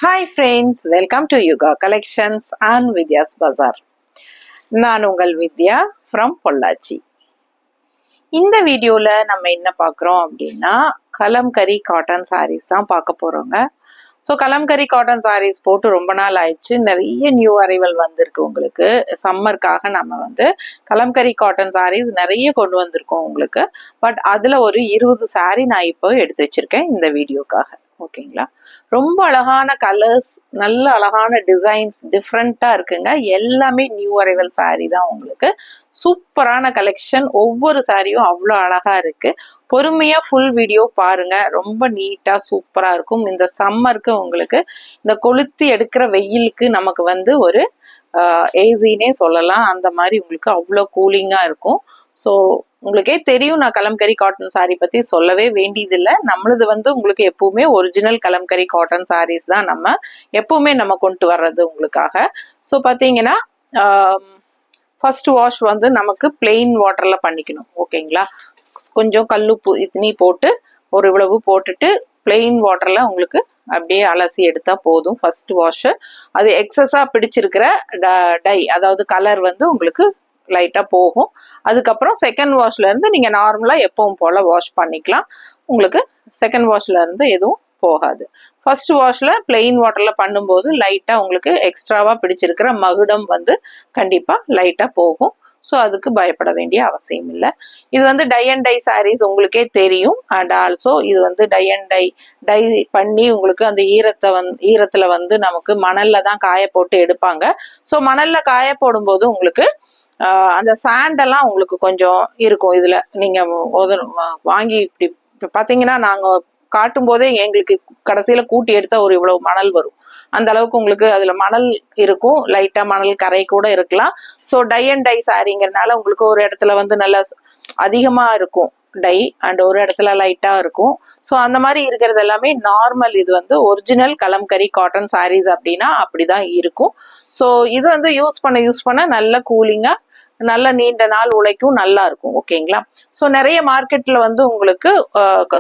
Hi friends, welcome to Yuga Collections and Vidya's Bazaar. நான் உங்கள் வித்யா from Pollachi. இந்த வீடியோல நம்ம என்ன பார்க்குறோம் அப்படின்னா கலம்கரி காட்டன் sarees தான் பார்க்க போறோங்க. ஸோ கலம்கரி காட்டன் sarees போட்டு ரொம்ப நாள் ஆயிடுச்சு. நிறைய நியூ அரைவல் வந்திருக்கு உங்களுக்கு. சம்மருக்காக நம்ம வந்து கலம்கரி காட்டன் sarees நிறைய கொண்டு வந்திருக்கோம் உங்களுக்கு. பட் அதுல ஒரு 20 saree நான் இப்போ எடுத்து வச்சிருக்கேன் இந்த வீடியோக்காக. ஓகேங்களா, ரொம்ப அழகான கலர்ஸ், நல்ல அழகான டிசைன்ஸ், டிஃப்ரெண்டா இருக்குங்க. எல்லாமே நியூ அரைவல் சாரீ தான் உங்களுக்கு. சூப்பரான கலெக்ஷன், ஒவ்வொரு சாரியும் அவ்வளோ அழகா இருக்கு. பொறுமையா ஃபுல் வீடியோ பாருங்க, ரொம்ப நீட்டா சூப்பரா இருக்கும். இந்த சம்மருக்கு உங்களுக்கு இந்த கொளுத்தி எடுக்கிற வெயிலுக்கு நமக்கு வந்து ஒரு ஏசினே சொல்லலாம். அந்த மாதிரி உங்களுக்கு அவ்வளோ கூலிங்கா இருக்கும். ஸோ உங்களுக்கே தெரியும், நான் கலம்கரி காட்டன் சாரீ பத்தி சொல்லவே வேண்டியதில்லை. நம்மளது வந்து உங்களுக்கு எப்பவுமே ஒரிஜினல் கலம்கரி காட்டன் சாரீஸ் தான் நம்ம எப்பவுமே நம்ம கொண்டு வர்றது உங்களுக்காக. ஸோ பார்த்தீங்கன்னா ஃபர்ஸ்ட் வாஷ் வந்து நமக்கு பிளெயின் வாட்டர்ல பண்ணிக்கணும். ஓகேங்களா, கொஞ்சம் கல்லுப்பு இத்தனி போட்டு ஒரு இவ்வளவு போட்டுட்டு பிளெயின் வாட்டர்ல உங்களுக்கு அப்படியே அலசி எடுத்தா போதும் ஃபர்ஸ்ட் வாஷ். அது எக்ஸஸா பிடிச்சிருக்கிற டை, அதாவது கலர் வந்து உங்களுக்கு லைட்டா போகும். அதுக்கப்புறம் செகண்ட் வாஷ்ல இருந்து நீங்க நார்மலா எப்பவும் போல வாஷ் பண்ணிக்கலாம். உங்களுக்கு செகண்ட் வாஷ்ல இருந்து எதுவும் போகாது. ஃபர்ஸ்ட் வாஷ்ல பிளெயின் வாட்டர்ல பண்ணும்போது லைட்டா உங்களுக்கு எக்ஸ்ட்ராவா பிடிச்சிருக்கிற மகுடம் வந்து கண்டிப்பா லைட்டா போகும். ஸோ அதுக்கு பயப்பட வேண்டிய அவசியம் இல்லை. இது வந்து டை அண்ட் டை சாரீஸ் உங்களுக்கே தெரியும். அண்ட் ஆல்சோ இது வந்து டை அண்ட் டை பண்ணி உங்களுக்கு அந்த ஈரத்துல வந்து நமக்கு மணல்ல தான் காய போட்டு எடுப்பாங்க. ஸோ மணல்ல காய போடும்போது உங்களுக்கு அந்த சாண்டெல்லாம் உங்களுக்கு கொஞ்சம் இருக்கும். இதுல நீங்க வாங்கி இப்படி பாத்தீங்கன்னா நாங்க காட்டும் போதே எங்களுக்கு கடைசியில கூட்டி எடுத்தா ஒரு இவ்வளவு மணல் வரும். அந்த அளவுக்கு உங்களுக்கு அதுல மணல் இருக்கும், லைட்டா மணல் கரை கூட இருக்கலாம். ஸோ டை அண்ட் டை சாரிங்கிறதுனால உங்களுக்கு ஒரு இடத்துல வந்து நல்லா அதிகமா இருக்கும் டை, அண்ட் ஒரு இடத்துல லைட்டா இருக்கும். ஸோ அந்த மாதிரி இருக்கிறது எல்லாமே நார்மல். இது வந்து ஒரிஜினல் கலம்கரி காட்டன் சாரீஸ் அப்படின்னா அப்படிதான் இருக்கும். ஸோ இது வந்து யூஸ் பண்ண நல்ல கூலிங்கா, நல்ல நீண்ட நாள் உழைக்கும், நல்லா இருக்கும். ஓகேங்களா, ஸோ நிறைய மார்க்கெட்ல வந்து உங்களுக்கு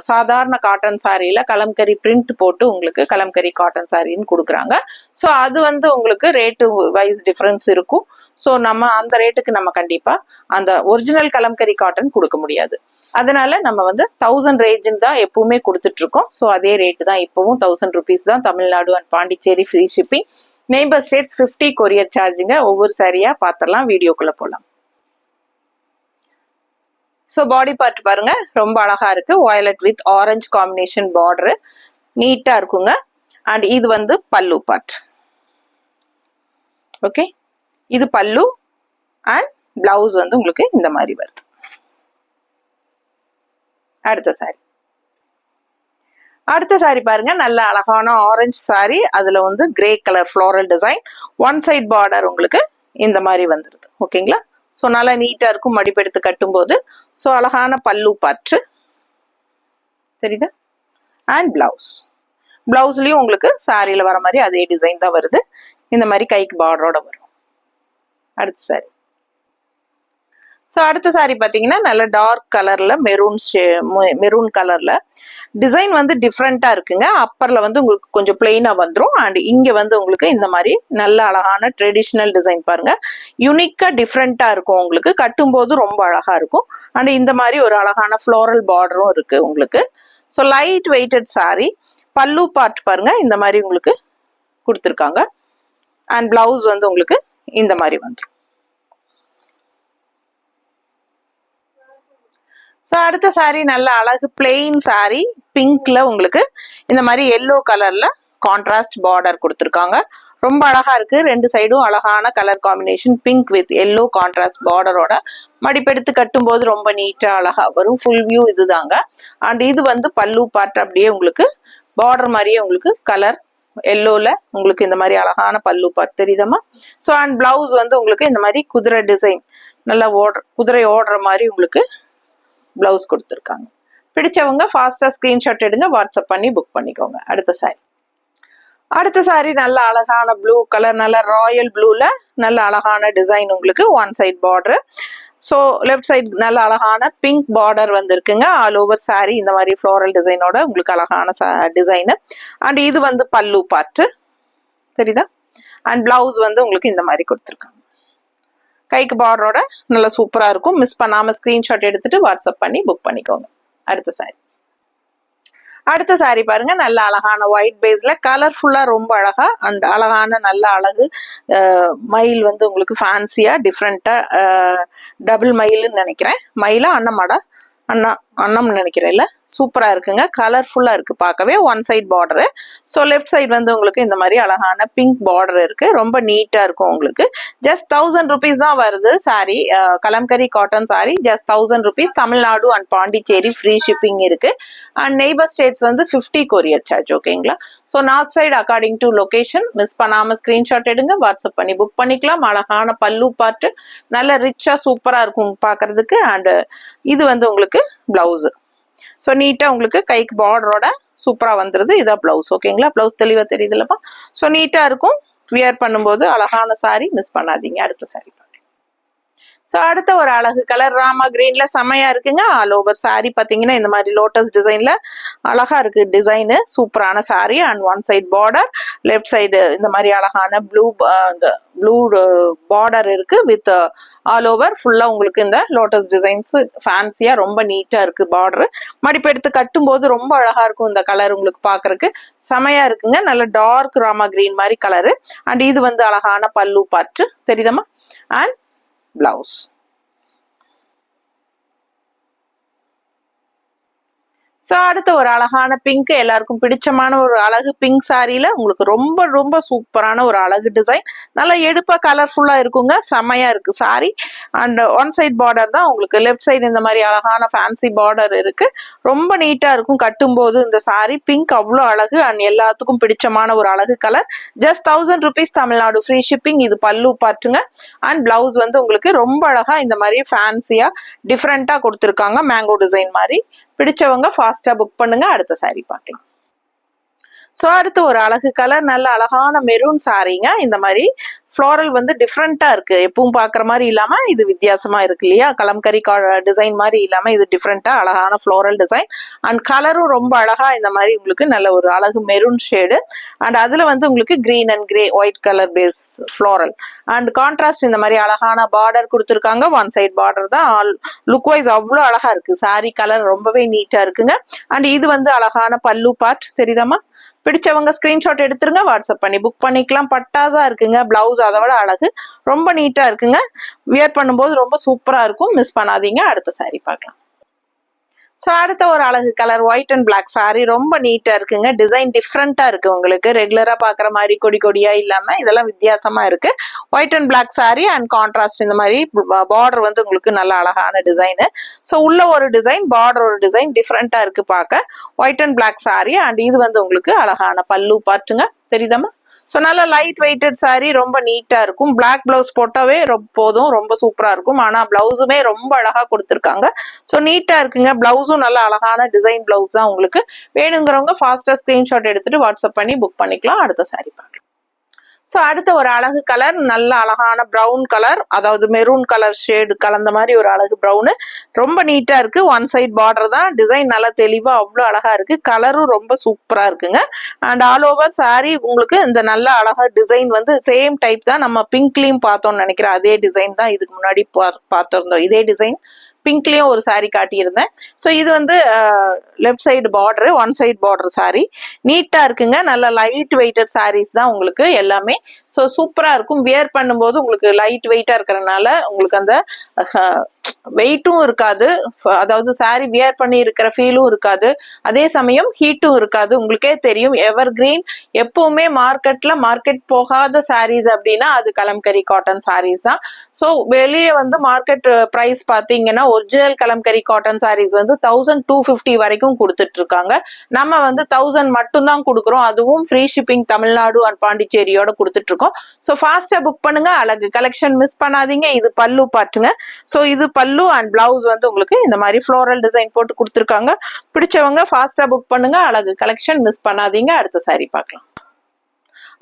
சாதாரண காட்டன் சாரியில கலம்கரி பிரிண்ட் போட்டு உங்களுக்கு கலம்கரி காட்டன் சாரின்னு கொடுக்குறாங்க. ஸோ அது வந்து உங்களுக்கு ரேட்டு வைஸ் டிஃபரன்ஸ் இருக்கும். ஸோ நம்ம அந்த ரேட்டுக்கு நம்ம கண்டிப்பா அந்த ஒரிஜினல் கலம்கரி காட்டன் கொடுக்க முடியாது. அதனால நம்ம வந்து 1000 ரேஞ்சுன்னு தான் எப்பவுமே கொடுத்துட்டு இருக்கோம். ஸோ அதே ரேட்டு தான் இப்பவும் 1000 rupees தான். Tamil Nadu and Pondicherry free shipping, neighbour states 50 courier சார்ஜுங்க. ஒவ்வொரு சாரியா பார்த்துடலாம், வீடியோக்குள்ள போகலாம். ஸோ பாடி பார்ட் பாருங்க, ரொம்ப அழகா இருக்கு. Violet with orange combination border, நீட்டா இருக்குங்க. அண்ட் இது வந்து பல்லு பார்ட். ஓகே, இது பல்லு அண்ட் பிளவுஸ் வந்து உங்களுக்கு இந்த மாதிரி வருது. அடுத்த சாரி பாருங்க, நல்ல அழகான ஆரஞ்சு சாரி. அதுல வந்து grey colour floral design, one side border உங்களுக்கு இந்த மாதிரி வந்துருது. ஓகேங்களா, ஸோ நல்லா நீட்டா இருக்கும் மடிப்பெடுத்து கட்டும் போது. ஸோ அழகான பல்லு பாற்று தெரியுதா, அண்ட் பிளவுஸ்லயும் உங்களுக்கு சாரியில வர மாதிரி அதே டிசைன் தான் வருது. இந்த மாதிரி கைக்கு பார்டரோட வரும். அடுத்த சாரி. ஸோ அடுத்த சாரி பார்த்தீங்கன்னா நல்ல டார்க் கலர்ல மெரூன் கலர்ல டிசைன் வந்து டிஃப்ரெண்டா இருக்குங்க. அப்பர்ல வந்து உங்களுக்கு கொஞ்சம் பிளெயினா வந்துடும். அண்ட் இங்க வந்து உங்களுக்கு இந்த மாதிரி நல்ல அழகான ட்ரெடிஷ்னல் டிசைன் பாருங்க, யூனிக்கா டிஃப்ரெண்டா இருக்கும். உங்களுக்கு கட்டும் போது ரொம்ப அழகா இருக்கும். அண்ட் இந்த மாதிரி ஒரு அழகான ஃப்ளோரல் பார்டரும் இருக்கு உங்களுக்கு. So light weighted sari. Pallu part பாருங்க, இந்த மாதிரி உங்களுக்கு கொடுத்துருக்காங்க. அண்ட் பிளவுஸ் வந்து உங்களுக்கு இந்த மாதிரி வந்துடும். ஸோ அடுத்த சாரி நல்ல அழகு பிளெயின் சாரி, பிங்க்ல உங்களுக்கு இந்த மாதிரி எல்லோ கலர்ல கான்ட்ராஸ்ட் பார்டர் கொடுத்துருக்காங்க. ரொம்ப அழகா இருக்கு. ரெண்டு சைடும் அழகான colour combination, pink with yellow contrast பார்டரோட மடிப்பெடுத்து கட்டும் போது ரொம்ப நீட்டா அழகா வரும். ஃபுல் வியூ இதுதாங்க. அண்ட் இது வந்து பல்லு பார்ட், அப்படியே உங்களுக்கு பார்டர் மாதிரியே உங்களுக்கு கலர் எல்லோல உங்களுக்கு இந்த மாதிரி அழகான pallu part தெரியுதமா. So and blouse வந்து உங்களுக்கு இந்த மாதிரி குதிரை டிசைன், நல்லா குதிரை ஓடுற மாதிரி உங்களுக்கு பிளவுஸ் கொடுத்துருக்காங்க. பிடிச்சவங்க ஃபாஸ்டா ஸ்கிரீன்ஷாட் எடுங்க, வாட்ஸ்அப் பண்ணி புக் பண்ணிக்கோங்க. அடுத்த சாரி நல்ல அழகான ப்ளூ கலர், நல்ல ராயல் ப்ளூல நல்ல அழகான டிசைன் உங்களுக்கு one side border. So left side நல்ல அழகான பிங்க் பார்டர் வந்துருக்குங்க. ஆல் ஓவர் சாரி இந்த மாதிரி ஃப்ளோரல் டிசைனோட உங்களுக்கு அழகான டிசைனு. அண்ட் இது வந்து பல்லு பார்ட். தெரியுதா? அண்ட் பிளவுஸ் வந்து உங்களுக்கு இந்த மாதிரி கொடுத்துருக்காங்க. கைக்கு பார்டரோட நல்லா சூப்பரா இருக்கும். மிஸ் பண்ணாம ஸ்கிரீன்ஷாட் எடுத்துட்டு வாட்ஸ்அப் பண்ணி புக் பண்ணிக்கோங்க. அடுத்த சாரி பாருங்க, நல்ல அழகான ஒயிட் பேஸ்ல கலர்ஃபுல்லா ரொம்ப அழகா அண்ட் அழகான நல்ல அழகு மயில் வந்து உங்களுக்கு ஃபேன்சியா டிஃப்ரெண்டா டபுள் மயில்னு நினைக்கிறேன். மயிலா அன்னமாடா அண்ணம்னு நினைக்கிறேன். இல்ல சூப்பரா இருக்குங்க, கலர்ஃபுல்லா இருக்கு பார்க்கவே. One side border. So left side வந்து உங்களுக்கு இந்த மாதிரி அழகான பிங்க் பார்டர் இருக்கு. ரொம்ப நீட்டா இருக்கும் உங்களுக்கு. ஜஸ்ட் 1000 rupees தான் வருது sorry. Kalamkari cotton sorry just 1000 rupees. Tamil Nadu and Pondicherry free shipping இருக்கு. அண்ட் நெய்பர் ஸ்டேட்ஸ் வந்து 50 கொரியர் சார்ஜ். ஓகேங்களா? So north side according to location. Miss பண்ணாம ஸ்கிரீன்ஷாட் எடுங்க, வாட்ஸ்அப் பண்ணி புக் பண்ணிக்கலாம். அழகான பல்லு பார்ட்டு நல்ல ரிச்சா சூப்பரா இருக்கும் பாக்குறதுக்கு. அண்ட் இது வந்து உங்களுக்கு பிளவுஸ். ஸோ நீட்டா உங்களுக்கு கைக்கு பார்டரோட சூப்பரா வந்துருது. இதான் பிளவுஸ். ஓகேங்களா? பிளவுஸ் தெளிவா தெரியுதுல்லப்பா? ஸோ நீட்டா இருக்கும். வியர் பண்ணும்போது அழகான சாரி, மிஸ் பண்ணாதீங்க. அடுத்த சாரி. ஸோ அடுத்த ஒரு அழகு கலர் ராமா கிரீன்ல செமையா இருக்குங்க. ஆல் ஓவர் சாரி பாத்தீங்கன்னா இந்த மாதிரி லோட்டஸ் டிசைன்ல அழகா இருக்கு. டிசைனு சூப்பரான sari. And one side border, left side இந்த மாதிரி அழகான ப்ளூ பார்டர் இருக்கு. வித் ஆல் ஓவர் ஃபுல்லா உங்களுக்கு இந்த லோட்டஸ் டிசைன்ஸ் ஃபேன்சியா ரொம்ப நீட்டா இருக்கு. பார்டர் மடிப்பு எடுத்து கட்டும் போது ரொம்ப அழகா இருக்கும். இந்த கலர் உங்களுக்கு பாக்குறதுக்கு செமையா இருக்குங்க. நல்ல டார்க் ராமா கிரீன் மாதிரி கலரு. அண்ட் இது வந்து அழகான பல்லு பார்ட் தெரியுதமா? And blouse. ஸோ அடுத்த ஒரு அழகான பிங்க், எல்லாருக்கும் பிடிச்சமான ஒரு அழகு பிங்க் சாரியில உங்களுக்கு ரொம்ப ரொம்ப சூப்பரான ஒரு அழகு டிசைன். நல்லா எடுப்பா கலர்ஃபுல்லா இருக்குங்க. செமையா இருக்கு sari. And one side border தான் உங்களுக்கு. லெஃப்ட் சைடு இந்த மாதிரி அழகான ஃபேன்சி பார்டர் இருக்கு. ரொம்ப நீட்டா இருக்கும் கட்டும் போது. இந்த சாரி பிங்க் அவ்வளோ அழகு. அண்ட் எல்லாத்துக்கும் பிடிச்சமான ஒரு அழகு colour. Just 1000 rupees Tamil Nadu free shipping. இது பல்லு பார்ட்டுங்க. அண்ட் பிளவுஸ் வந்து உங்களுக்கு ரொம்ப அழகா இந்த மாதிரி ஃபேன்சியா டிஃப்ரெண்டா கொடுத்துருக்காங்க. மேங்கோ டிசைன் மாதிரி. பிடிச்சவங்க ஃபாஸ்டா புக் பண்ணுங்க. அடுத்த சாரி பார்க்கலாம். ஸோ அடுத்து ஒரு அழகு கலர், நல்ல அழகான மெரூன் சாரீங்க. இந்த மாதிரி ஃப்ளோரல் வந்து டிஃப்ரெண்டா இருக்கு. எப்பவும் பாக்குற மாதிரி இல்லாம இது வித்தியாசமா இருக்கு இல்லையா? கலம்கரி டிசைன் மாதிரி இல்லாம இது டிஃப்ரெண்டா அழகான ஃப்ளோரல் டிசைன். அண்ட் கலரும் ரொம்ப அழகா இந்த மாதிரி உங்களுக்கு நல்ல ஒரு அழகு மெரூன் ஷேடு. அண்ட் அதுல வந்து உங்களுக்கு green and grey white colour base floral. And contrast இந்த மாதிரி அழகான பார்டர் கொடுத்துருக்காங்க. ஒன் சைட் பார்டர் தான். லுக் வைஸ் அவ்வளோ அழகா இருக்கு. சாரி கலர் ரொம்பவே நீட்டா இருக்குங்க. அண்ட் இது வந்து அழகான பல்லு பார்ட் தெரியுதாமா? பிடிச்சவங்க ஸ்கிரீன்ஷாட் எடுத்துருங்க, வாட்ஸ்அப் பண்ணி புக் பண்ணிக்கலாம். பட்டாதான் இருக்குங்க. பிளவுஸ் அதை விட அழகு. ரொம்ப நீட்டா இருக்குங்க. வியர் பண்ணும்போது ரொம்ப சூப்பரா இருக்கும். மிஸ் பண்ணாதீங்க. அடுத்த சாரி பார்க்கலாம். ஸோ அடுத்த ஒரு அழகு colour white and black sari. ரொம்ப நீட்டா இருக்குங்க. டிசைன் டிஃப்ரெண்டா இருக்கு. உங்களுக்கு ரெகுலரா பாக்குற மாதிரி கொடி கொடியா இல்லாம இதெல்லாம் வித்தியாசமா இருக்கு. White and black sari. And contrast இந்த மாதிரி பார்டர் வந்து உங்களுக்கு நல்ல அழகான டிசைனு. ஸோ உள்ள ஒரு டிசைன், பார்டர் ஒரு டிசைன் டிஃப்ரெண்டா இருக்கு பார்க்க. White and black sari. And இது வந்து உங்களுக்கு அழகான பல்லு பார்ட்டுங்க தெரியுதாமா? ஸோ நல்ல லைட் வெயிட்டட் சாரி. ரொம்ப நீட்டா இருக்கும். பிளாக் பிளவுஸ் போட்டாவே போதும். ரொம்ப சூப்பரா இருக்கும். ஆனா பிளவுஸுமே ரொம்ப அழகா கொடுத்துருக்காங்க. ஸோ நீட்டா இருக்குங்க. பிளவுஸும் நல்ல அழகான டிசைன் பிளவுஸ் தான் உங்களுக்கு. வேணுங்கிறவங்க ஃபாஸ்டா ஸ்கிரீன்ஷாட் எடுத்துட்டு வாட்ஸ்அப் பண்ணி புக் பண்ணிக்கலாம். அடுத்த சாரி பார்க்கலாம். ஸோ அடுத்த ஒரு அழகு கலர், நல்ல அழகான ப்ரௌன் கலர், அதாவது மெரூன் கலர் ஷேடு கலந்த மாதிரி ஒரு அழகு ப்ரௌனு. ரொம்ப நீட்டா இருக்கு. ஒன் சைட் பார்டர் தான். டிசைன் நல்லா தெளிவா அவ்வளோ அழகா இருக்கு. கலரும் ரொம்ப சூப்பரா இருக்குங்க. அண்ட் ஆல் ஓவர் சாரி உங்களுக்கு இந்த நல்ல அழகா டிசைன் வந்து சேம் டைப் தான். நம்ம பிங்க்லயும் பார்த்தோம்னு நினைக்கிறேன். அதே டிசைன் தான் இதுக்கு முன்னாடி பார்த்திருந்தோம். இதே டிசைன் பிங்க்லயும் ஒரு சாரி காட்டியிருந்தேன். ஸோ இது வந்து left side border, one side border sari. நீட்டா இருக்குங்க. நல்ல லைட் வெயிட்டட் சாரீஸ் தான் உங்களுக்கு எல்லாமே. ஸோ சூப்பரா இருக்கும். வியர் பண்ணும்போது உங்களுக்கு லைட் வெயிட்டா இருக்கிறதுனால உங்களுக்கு அந்த வெயிட்டும் இருக்காது. அதாவது சாரி வியர் பண்ணி இருக்கிற ஃபீலும் இருக்காது. அதே சமயம் ஹீட்டும் இருக்காது. உங்களுக்கே தெரியும் எவர் கிரீன் எப்பவுமே மார்க்கெட் போகாத சாரீஸ் அப்படின்னா அது கலம்கரி காட்டன் சாரீஸ் தான். ஸோ வெளியே வந்து மார்க்கெட் பிரைஸ் பார்த்தீங்கன்னா ஒரிஜினல் கலம்கரி காட்டன் சாரீஸ் வந்து 1250 வரைக்கும் கொடுத்துட்டு இருக்காங்க. நம்ம வந்து 1000 மட்டும் தான் கொடுக்குறோம். அதுவும் ஃப்ரீ ஷிப்பிங் தமிழ்நாடு அண்ட் பாண்டிச்சேரியோட கொடுத்துட்டு இருக்கோம். ஸோ ஃபாஸ்டா புக் பண்ணுங்க. அழகு கலெக்ஷன் மிஸ் பண்ணாதீங்க. இது பல்லு பாட்டுங்க. ஸோ இது பல்லு அண்ட் பிளவுஸ் வந்து உங்களுக்கு இந்த மாதிரி ஃப்ளோரல் டிசைன் போட்டு கொடுத்துருக்காங்க. பிடிச்சவங்க ஃபாஸ்டா புக் பண்ணுங்க. அழகு கலெக்ஷன் மிஸ் பண்ணாதீங்க. அடுத்த சாரி பார்க்கலாம்.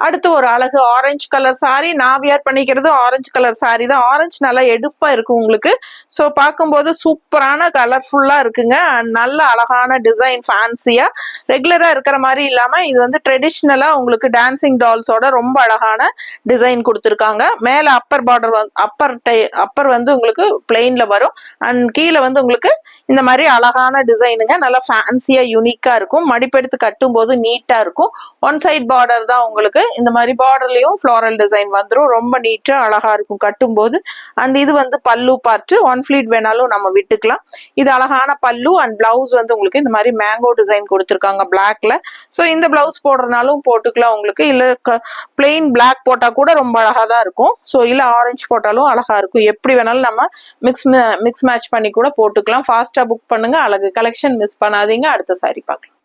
அடுத்து ஒரு அழகு ஆரஞ்சு கலர் சாரி. நான் வியர் பண்ணிக்கிறது ஆரஞ்சு கலர் சாரி தான். ஆரஞ்சு நல்லா எடுப்பா இருக்கு உங்களுக்கு. ஸோ பார்க்கும்போது சூப்பரான கலர்ஃபுல்லா இருக்குங்க. நல்ல அழகான டிசைன், ஃபேன்சியா ரெகுலரா இருக்கிற மாதிரி இல்லாம இது வந்து ட்ரெடிஷ்னலா உங்களுக்கு டான்சிங் டால்ஸோட ரொம்ப அழகான டிசைன் கொடுத்துருக்காங்க. மேல அப்பர் பார்டர் அப்பர் வந்து உங்களுக்கு பிளெயின்ல வரும். அண்ட் கீழே வந்து உங்களுக்கு இந்த மாதிரி அழகான டிசைனுங்க. நல்லா ஃபேன்சியா யூனிக்கா இருக்கும். மடிப்பெடுத்து கட்டும் போது நீட்டா இருக்கும். ஒன் சைட் பார்டர் தான் உங்களுக்கு. இந்த மாதிரி பார்டர்லயும் ஃப்ளோரல் டிசைன் வந்துடும். ரொம்ப நீட்டா அழகா இருக்கும் கட்டும் போது. அண்ட் இது வந்து பல்லு பார்ட். ஒன் ஃபிளீட் வேணாலும் நம்ம விட்டுக்கலாம். இது அழகான பல்லு. அண்ட் பிளவுஸ் வந்து உங்களுக்கு இந்த மாதிரி மேங்கோ டிசைன் கொடுத்துருக்காங்க பிளாக்ல. ஸோ இந்த பிளவுஸ் போடுறதுனாலும் போட்டுக்கலாம் உங்களுக்கு. இல்ல பிளெயின் பிளாக் போட்டா கூட ரொம்ப அழகா தான் இருக்கும். ஸோ இல்ல ஆரஞ்சு போட்டாலும் அழகா இருக்கும். எப்படி வேணாலும் நம்ம மிக்ஸ் மேட்ச் பண்ணி கூட போட்டுக்கலாம். ஃபாஸ்டா புக் பண்ணுங்க. அழகு கலெக்ஷன் மிஸ் பண்ணாதீங்க. அடுத்த சாரி பார்க்கலாம்.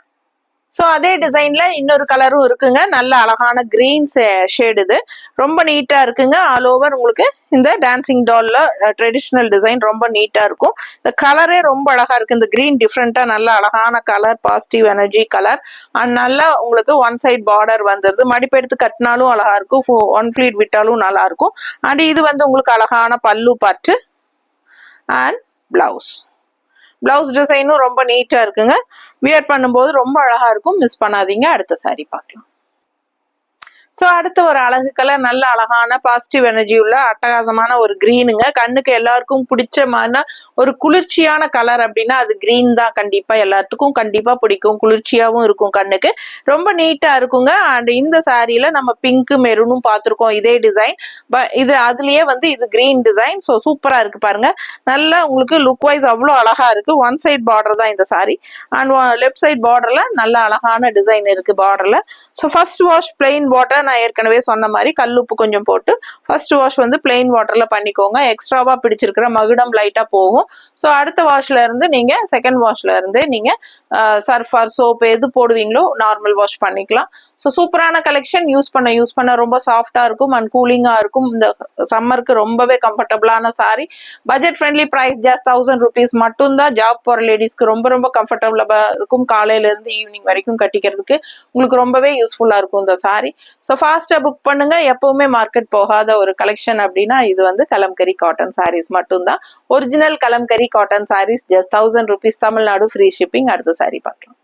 ஸோ அதே டிசைன்ல இன்னொரு கலரும் இருக்குங்க. நல்ல அழகான கிரீன் ஷேடு. இது ரொம்ப நீட்டா இருக்குங்க. ஆல் ஓவர் உங்களுக்கு இந்த டான்சிங் டால்ல ட்ரெடிஷ்னல் டிசைன் ரொம்ப நீட்டா இருக்கும். இந்த கலரே ரொம்ப அழகா இருக்கு. இந்த கிரீன் டிஃப்ரெண்டா நல்ல அழகான colour, positive energy colour. And நல்லா உங்களுக்கு ஒன் சைட் பார்டர் வந்துருது. மடிப்பு எடுத்து கட்டினாலும் அழகா இருக்கும். ஒன் ஃபிளீட் விட்டாலும் நல்லா இருக்கும். அண்ட் இது வந்து உங்களுக்கு அழகான pallu part and blouse. Blouse டிசைனும் ரொம்ப நீட்டா இருக்குங்க. வியர் பண்ணும்போது ரொம்ப அழகா இருக்கும். மிஸ் பண்ணாதீங்க. அடுத்த சாரி பார்க்கலாம். ஸோ அடுத்து ஒரு அழகு கலர். நல்ல அழகான பாசிட்டிவ் எனர்ஜி உள்ள அட்டகாசமான ஒரு கிரீனுங்க. கண்ணுக்கு எல்லாருக்கும் பிடிச்சமான ஒரு குளிர்ச்சியான கலர் அப்படின்னா அது கிரீன் தான். கண்டிப்பா எல்லாத்துக்கும் கண்டிப்பா பிடிக்கும். குளிர்ச்சியாவும் இருக்கும் கண்ணுக்கு. ரொம்ப நீட்டா இருக்குங்க. அண்ட் இந்த சாரியில நம்ம பிங்க் மெரூனும் பார்த்துருக்கோம் இதே டிசைன். இது அதுலயே வந்து இது கிரீன் டிசைன். ஸோ சூப்பரா இருக்கு பாருங்க. நல்லா உங்களுக்கு லுக் வைஸ் அவ்வளோ அழகா இருக்கு. ஒன் சைட் பார்டர் தான் இந்த சாரி. அண்ட் லெஃப்ட் சைட் பார்டர்ல நல்ல அழகான டிசைன் இருக்கு பார்டர்ல. So first wash plain water நான் ஏற்கனவே சொன்ன மாதிரி கல்லுப்பு கொஞ்சம் போட்டு ஃபர்ஸ்ட் வாஷ் வந்து பிளெயின் வாட்டர்ல பண்ணிக்கோங்க. எக்ஸ்ட்ராவா பிடிச்சிருக்கிற மகுடம் லைட்டா போகும். ஸோ அடுத்த வாஷ்ல இருந்து நீங்க செகண்ட் வாஷ்ல இருந்து நீங்க சர்ஃபர் சோப் எது போடுவீங்களோ நார்மல் வாஷ் பண்ணிக்கலாம். ஸோ சூப்பரான கலெக்ஷன். யூஸ் பண்ண ரொம்ப சாஃப்டா இருக்கும் அண்ட் கூலிங்கா இருக்கும். இந்த சம்மருக்கு ரொம்பவே கம்ஃபர்டபுளான sari. Budget friendly price just 1000 rupees மட்டும்தான். ஜாப் போற லேடிஸ்க்கு ரொம்ப ரொம்ப கம்ஃபர்டபுளா இருக்கும். காலையில இருந்து ஈவினிங் வரைக்கும் கட்டிக்கிறதுக்கு உங்களுக்கு ரொம்பவே யூஸ்ஃபுல்லா இருக்கும் இந்த சாரி. ஸோ ஃபாஸ்டா புக் பண்ணுங்க. எப்பவுமே மார்க்கெட் போகாத ஒரு கலெக்ஷன் அப்படின்னா இது வந்து கலம்கரி காட்டன் சாரீஸ் மட்டும்தான். Original Kalamkari cotton saris just 1000 rupees. Tamil Nadu free shipping. அடுத்த சாரி பார்க்கலாம்.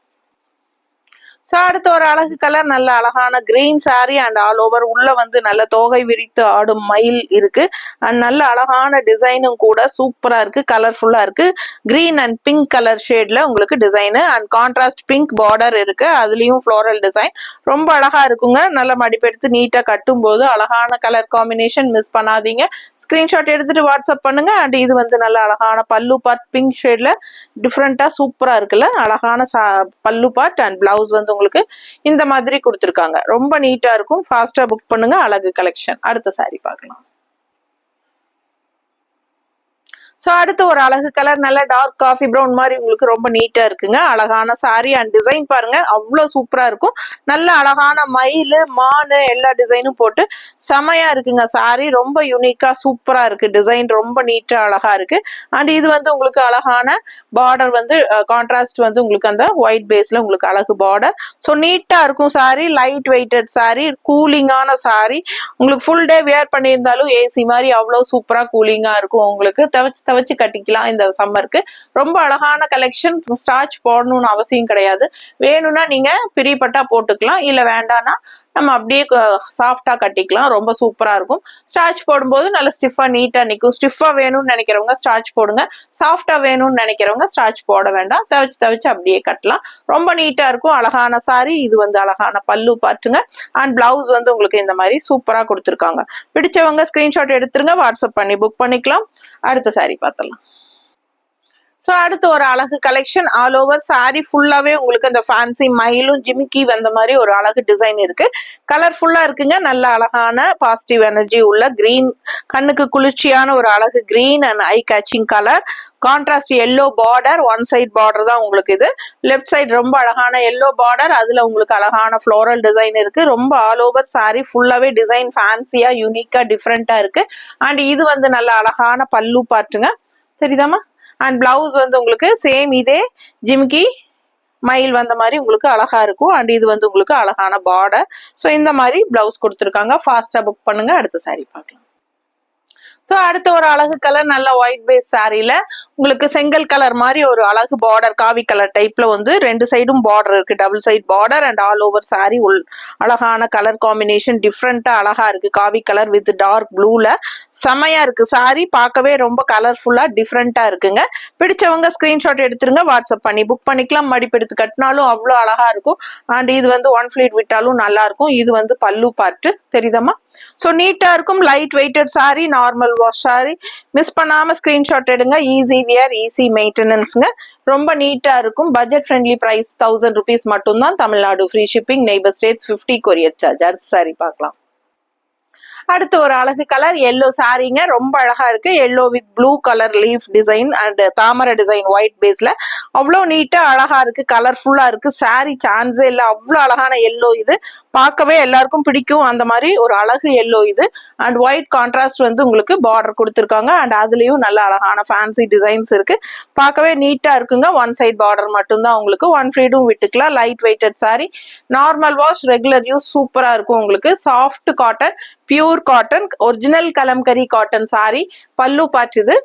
ஸோ அடுத்த ஒரு அழகு கலர். நல்ல அழகான green sari and all over உள்ள வந்து நல்ல தோகை விரித்து ஆடும் மயில் இருக்கு. அண்ட் நல்ல அழகான டிசைனும் கூட சூப்பரா இருக்கு. கலர்ஃபுல்லா இருக்கு. கிரீன் அண்ட் பிங்க் கலர் ஷேட்ல உங்களுக்கு design and contrast pink border இருக்கு. அதுலயும் ஃப்ளோரல் டிசைன் ரொம்ப அழகா இருக்குங்க. நல்ல மடிப்பெடுத்து நீட்டா கட்டும் போது அழகான கலர் காம்பினேஷன். மிஸ் பண்ணாதீங்க. ஸ்கிரீன்ஷாட் எடுத்துட்டு வாட்ஸ்அப் பண்ணுங்க. அண்ட் இது வந்து நல்ல அழகான பல்லு பார்ட் பிங்க் ஷேட்ல டிஃப்ரெண்டா சூப்பரா இருக்குல்ல. அழகான பல்லு பார்ட் அண்ட் பிளவுஸ் வந்து உங்களுக்கு இந்த மாதிரி கொடுத்திருக்காங்க. ரொம்ப நீட்டா இருக்கும். ஃபாஸ்டா புக் பண்ணுங்க. அழகு கலெக்ஷன். அடுத்த சாரி பார்க்கலாம். ஸோ அடுத்து ஒரு அழகு கலர். நல்ல டார்க் காஃபி ப்ரௌன் மாதிரி உங்களுக்கு ரொம்ப நீட்டா இருக்குங்க. அழகான சாரி அண்ட் டிசைன் பாருங்க. அவ்வளோ சூப்பரா இருக்கும். நல்ல அழகான மயில், மானு எல்லா டிசைனும் போட்டு செமையா இருக்குங்க சாரி. ரொம்ப யூனிக்கா சூப்பரா இருக்கு. டிசைன் ரொம்ப நீட்டா அழகா இருக்கு. அண்ட் இது வந்து உங்களுக்கு அழகான பார்டர் வந்து கான்ட்ராஸ்ட் வந்து உங்களுக்கு அந்த ஒயிட் பேஸ்ல உங்களுக்கு அழகு பார்டர். ஸோ நீட்டா இருக்கும் சாரி. Light weighted sari. கூலிங்கான சாரி. உங்களுக்கு ஃபுல் டே வியர் பண்ணியிருந்தாலும் ஏசி மாதிரி அவ்வளோ சூப்பரா கூலிங்கா இருக்கும். உங்களுக்கு துவச்சு கட்டிக்கலாம் இந்த சம்மருக்கு. ரொம்ப அழகான கலெக்ஷன். ஸ்டார்ச் போடணும்னு அவசியம் கிடையாது. வேணும்னா நீங்க பிரிப்பட்டா போட்டுக்கலாம். இல்ல வேண்டாம்னா நம்ம அப்படியே சாஃப்டா கட்டிக்கலாம். ரொம்ப சூப்பரா இருக்கும். ஸ்டார்ச் போடும்போது நல்ல ஸ்டிஃபா நீட்டா நிற்கும். ஸ்டிஃபா வேணும்னு நினைக்கிறவங்க ஸ்டார்ச் போடுங்க. சாஃப்டா வேணும்னு நினைக்கிறவங்க ஸ்டார்ச் போட வேண்டாம். துவச்சு அப்படியே கட்டலாம். ரொம்ப நீட்டா இருக்கும். அழகான சாரி. இது வந்து அழகான பல்லு பார்த்துங்க. அண்ட் பிளவுஸ் வந்து உங்களுக்கு இந்த மாதிரி சூப்பரா கொடுத்துருக்காங்க. பிடிச்சவங்க ஸ்கிரீன்ஷாட் எடுத்துருங்க. வாட்ஸ்அப் பண்ணி புக் பண்ணிக்கலாம். அடுத்த சாரி பார்த்தலாம். ஸோ அடுத்து ஒரு அழகு கலெக்ஷன். ஆல் ஓவர் சாரி ஃபுல்லாவே உங்களுக்கு அந்த ஃபேன்சி மயிலும் ஜிமிக்கி வந்த மாதிரி ஒரு அழகு டிசைன் இருக்கு. கலர்ஃபுல்லா இருக்குங்க. நல்ல அழகான பாசிட்டிவ் எனர்ஜி உள்ள கிரீன், கண்ணுக்கு குளிர்ச்சியான ஒரு அழகு green and eye catching colour. Contrast yellow border. One side border தான் உங்களுக்கு இது. லெஃப்ட் சைடு ரொம்ப அழகான எல்லோ பார்டர். அதுல உங்களுக்கு அழகான ஃப்ளோரல் டிசைன் இருக்கு. ரொம்ப ஆல் ஓவர் சாரி ஃபுல்லாவே டிசைன் ஃபேன்சியா யூனிக்கா டிஃப்ரெண்டா இருக்கு. அண்ட் இது வந்து நல்ல அழகான பல்லு பார்ட்டுங்க. சரிதாமா? அண்ட் பிளவுஸ் வந்து உங்களுக்கு சேம் இதே ஜிமிக்கி மயில் வந்த மாதிரி உங்களுக்கு அழகா இருக்கும். அண்ட் இது வந்து உங்களுக்கு அழகான பார்டர். ஸோ இந்த மாதிரி பிளவுஸ் கொடுத்துருக்காங்க. ஃபாஸ்டா புக் பண்ணுங்க. அடுத்த சாரி பார்க்கலாம். ஸோ அடுத்த ஒரு அழகு கலர், நல்ல ஒயிட் பேஸ் சாரியில உங்களுக்கு செங்கல் கலர் மாதிரி ஒரு அழகு பார்டர், காவி கலர் டைப்ல வந்து 2 சைடும் பார்டர் இருக்கு. Double side border and all over sari அழகான கலர் காம்பினேஷன், டிஃப்ரெண்டா அழகா இருக்கு. காவி கலர் வித் டார்க் ப்ளூல செமையா இருக்கு சாரி. பார்க்கவே ரொம்ப கலர்ஃபுல்லா டிஃப்ரெண்டா இருக்குங்க. பிடிச்சவங்க ஸ்கிரீன்ஷாட் எடுத்துருங்க, வாட்ஸ்அப் பண்ணி புக் பண்ணிக்கலாம். மடிப்பு எடுத்து கட்டினாலும் அவ்வளோ அழகா இருக்கும். அண்ட் இது வந்து 1 ஃபிளீட் விட்டாலும் நல்லா இருக்கும். இது வந்து பல்லு பார்ட்டு தெரியுதமா? ஸோ நீட்டா இருக்கும். Light weighted sari, normal wash sorry. Miss பண்ணாம ஸ்கிரீன்ஷாட் எடுங்க. Easy wear, easy மெயின்டெனன்ஸ்ங்க. ரொம்ப நீட்டா இருக்கும். பட்ஜெட் ஃப்ரெண்ட்லி பிரைஸ் 1000 rupees மட்டும்தான். Tamil Nadu free shipping, neighbour states 50 courier charge. அடுத்த சாரி பார்க்கலாம். அடுத்து ஒரு அழகு கலர் எல்லோ சாரீங்க. ரொம்ப அழகா இருக்கு. Yellow with blue colour leaf design and Thamarai design white பேஸ்ல அவ்வளோ நீட்டா அழகா இருக்கு. கலர்ஃபுல்லா இருக்கு. சாரி சான்ஸே இல்லை. அவ்வளோ அழகான எல்லோ இது. பார்க்கவே எல்லாருக்கும் பிடிக்கும் அந்த மாதிரி ஒரு அழகு எல்லோ இது. அண்ட் ஒயிட் கான்ட்ராஸ்ட் வந்து உங்களுக்கு பார்டர் கொடுத்துருக்காங்க. அண்ட் அதுலயும் நல்ல அழகான ஃபேன்சி டிசைன்ஸ் இருக்கு. பார்க்கவே நீட்டா இருக்குங்க. 1 சைட் பார்டர் மட்டும்தான் உங்களுக்கு. 1 ஃபிளீடும் விட்டுக்கலாம். Light weighted sari, normal wash, regular use. சூப்பரா இருக்கும் உங்களுக்கு. Soft cotton, pure cotton, original Kalamkari cotton sari. Pallu part இது.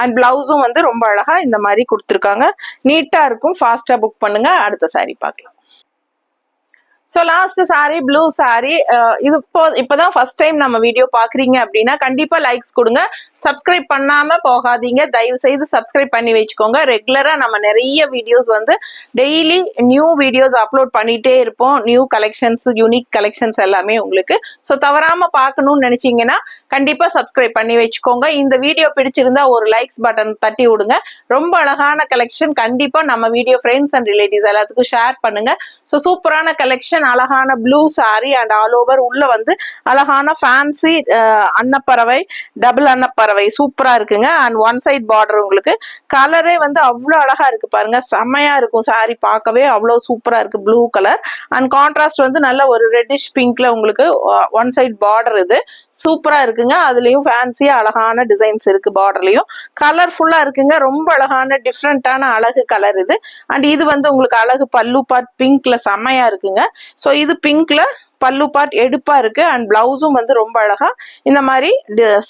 அண்ட் பிளவுஸும் வந்து ரொம்ப அழகா இந்த மாதிரி கொடுத்துருக்காங்க. நீட்டா இருக்கும். ஃபாஸ்டா புக் பண்ணுங்க. அடுத்த சாரி பார்க்கலாம். So last sorry blue sorry. இது இப்போதான் ஃபர்ஸ்ட் டைம் நம்ம வீடியோ பாக்குறீங்க அப்படின்னா கண்டிப்பா லைக்ஸ் கொடுங்க. சப்ஸ்கிரைப் பண்ணாம போகாதீங்க. தயவு செய்து சப்ஸ்கிரைப் பண்ணி வச்சுக்கோங்க. ரெகுலரா நம்ம நிறைய வீடியோஸ் வந்து டெய்லி நியூ வீடியோஸ் அப்லோட் பண்ணிட்டே இருப்போம். நியூ கலெக்ஷன்ஸ், யூனிக் கலெக்ஷன்ஸ் எல்லாமே உங்களுக்கு. ஸோ தவறாம பார்க்கணும்னு நினைச்சீங்கன்னா கண்டிப்பா சப்ஸ்கிரைப் பண்ணி வச்சுக்கோங்க. இந்த வீடியோ பிடிச்சிருந்தா ஒரு லைக்ஸ் பட்டன் தட்டி விடுங்க. ரொம்ப அழகான கலெக்ஷன். கண்டிப்பா நம்ம வீடியோ ஃப்ரெண்ட்ஸ் அண்ட் ரிலேட்டிவ்ஸ் எல்லாத்துக்கும் ஷேர் பண்ணுங்க. ஸோ சூப்பரான கலெக்ஷன், அழகான blue sorry and all over உள்ள வந்து அழகான ஃபேன்சி அன்னப்பறவை, டபுள் அன்னப்பறவை சூப்பரா இருக்குங்க. அண்ட் 1 சைட் பார்டர் உங்களுக்கு. கலரே வந்து அவ்வளோ அழகா இருக்கு பாருங்க. செம்மையா இருக்கும் சாரி. பார்க்கவே அவ்வளோ சூப்பரா இருக்கு. ப்ளூ கலர் அண்ட் கான்ட்ராஸ்ட் வந்து நல்ல ஒரு ரெட்டிஷ் பிங்க்ல உங்களுக்கு 1 சைட் பார்டர் இது. சூப்பரா இருக்குங்க. அதுலயும் ஃபேன்சியா அழகான டிசைன்ஸ் இருக்கு. பார்டர்லயும் கலர்ஃபுல்லா இருக்குங்க. ரொம்ப அழகான டிஃப்ரெண்டான அழகு கலர் இது. அண்ட் இது வந்து உங்களுக்கு அழகு பல்லு பார்ட் பிங்க்ல செம்மையா இருக்குங்க. ஸோ இது பிங்க்ல பல்லு பார்ட் எடுப்பா இருக்கு. அண்ட் பிளவுஸும் வந்து ரொம்ப அழகா இந்த மாதிரி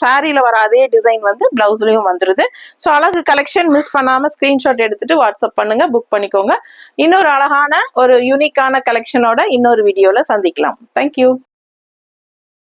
சாரியில வர அதே டிசைன் வந்து பிளவுஸ்லயும் வந்துருது. ஸோ அழகு கலெக்ஷன். மிஸ் பண்ணாம ஸ்கிரீன்ஷாட் எடுத்துட்டு வாட்ஸ்அப் பண்ணுங்க, புக் பண்ணிக்கோங்க. இன்னொரு அழகான ஒரு யூனிக்கான கலெக்ஷனோட இன்னொரு வீடியோல சந்திக்கலாம். தேங்க்யூ.